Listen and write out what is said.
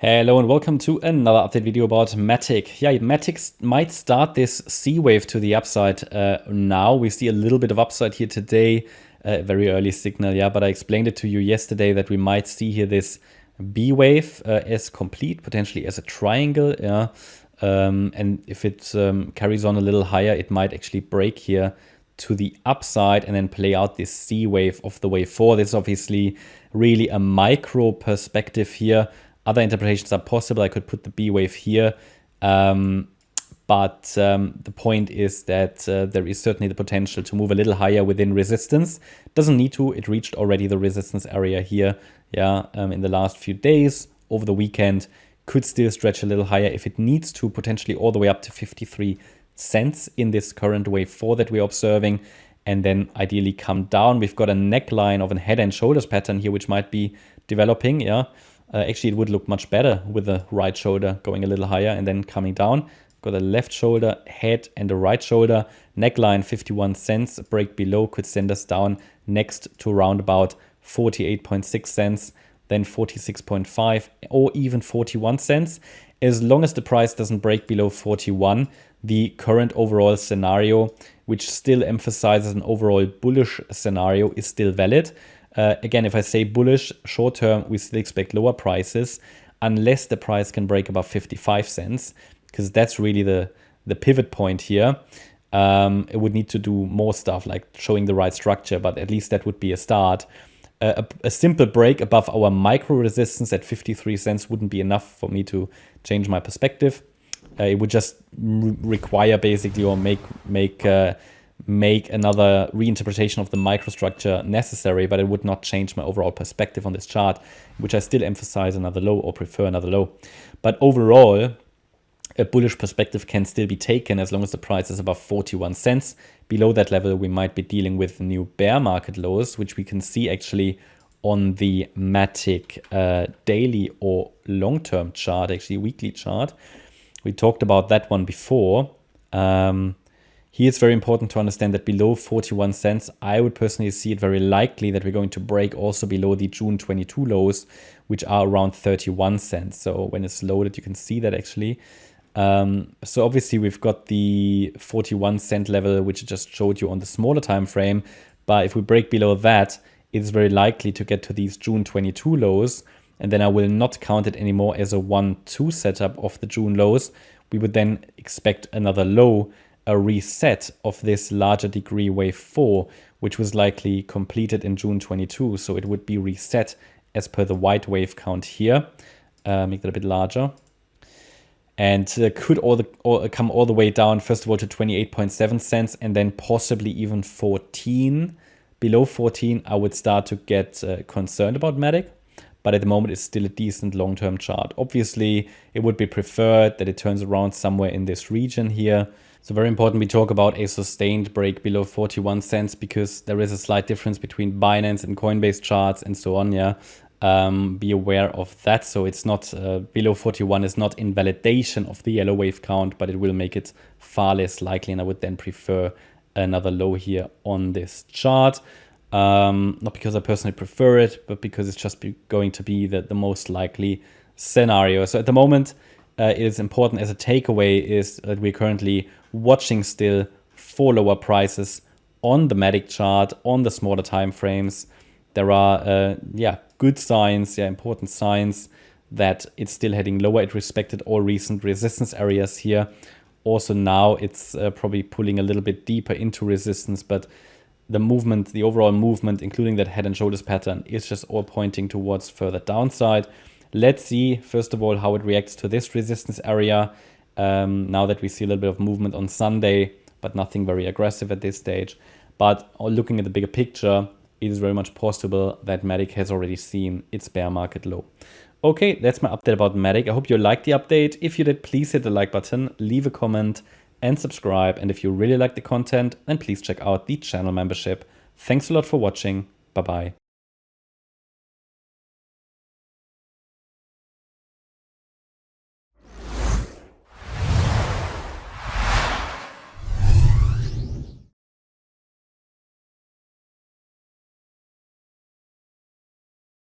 Hello and welcome to another update video about MATIC. Yeah, MATIC might start this C wave to the upside now. We see a little bit of upside here today, very early signal, yeah, but I explained it to you yesterday that we might see here this B wave as complete, potentially as a triangle, yeah. And if it carries on a little higher, it might actually break here to the upside and then play out this C wave of the wave 4. This is obviously really a micro perspective here. Other interpretations are possible. I could put the B wave here. But the point is that there is certainly the potential to move a little higher within resistance. Doesn't need to. It reached already the resistance area here, yeah, in the last few days. Over the weekend, could still stretch a little higher if it needs to, potentially all the way up to 53 cents in this current wave 4 that we're observing, and then ideally come down. We've got a neckline of a head and shoulders pattern here, which might be developing, yeah. Actually, it would look much better with the right shoulder going a little higher and then coming down. Got a left shoulder, head, and a right shoulder. Neckline 51 cents. A break below could send us down next to around about 48.6 cents, then 46.5 or even 41 cents. As long as the price doesn't break below 41, the current overall scenario, which still emphasizes an overall bullish scenario, is still valid. Again, if I say bullish, short term, we still expect lower prices unless the price can break above 55 cents, because that's really the pivot point here. It would need to do more stuff like showing the right structure, but at least that would be a start. A simple break above our micro resistance at 53 cents wouldn't be enough for me to change my perspective. It would just require basically or make another reinterpretation of the microstructure necessary, but it would not change my overall perspective on this chart, which I still emphasize another low or prefer another low. But overall, a bullish perspective can still be taken as long as the price is above 41 cents. Below that level, we might be dealing with new bear market lows, which we can see actually on the MATIC daily or long-term chart, actually weekly chart. We talked about that one before. Here it's very important to understand that below 41 cents, I would personally see it very likely that we're going to break also below the June 22 lows, which are around 31 cents. So when it's loaded, you can see that actually. So obviously we've got the 41 cent level, which I just showed you on the smaller time frame. But if we break below that, it's very likely to get to these June 22 lows. And then I will not count it anymore as a 1-2 setup of the June lows. We would then expect another low, a reset of this larger degree wave 4, which was likely completed in June 22. So it would be reset as per the white wave count here. Make that a bit larger. And could come all the way down, first of all, to 28.7 cents and then possibly even 14. Below 14, I would start to get concerned about MATIC. But at the moment, it's still a decent long-term chart. Obviously, it would be preferred that it turns around somewhere in this region here. So very important we talk about a sustained break below 41 cents because there is a slight difference between Binance and Coinbase charts and so on, yeah. Be aware of that. So it's not below 41 is not invalidation of the yellow wave count, but it will make it far less likely. And I would then prefer another low here on this chart. Not because I personally prefer it, but because it's just going to be the most likely scenario. So at the moment, it is important as a takeaway is that we're currently watching still for lower prices on the MATIC chart, on the smaller time frames. There are good signs, important signs that it's still heading lower. It respected all recent resistance areas here. Also now it's probably pulling a little bit deeper into resistance, but the movement, the overall movement, including that head and shoulders pattern, is just all pointing towards further downside. Let's see, first of all, how it reacts to this resistance area. Now that we see a little bit of movement on Sunday, but nothing very aggressive at this stage. But looking at the bigger picture, it is very much possible that MATIC has already seen its bear market low. Okay, that's my update about MATIC. I hope you liked the update. If you did, please hit the like button, leave a comment, and subscribe. And if you really like the content, then please check out the channel membership. Thanks a lot for watching. Bye-bye.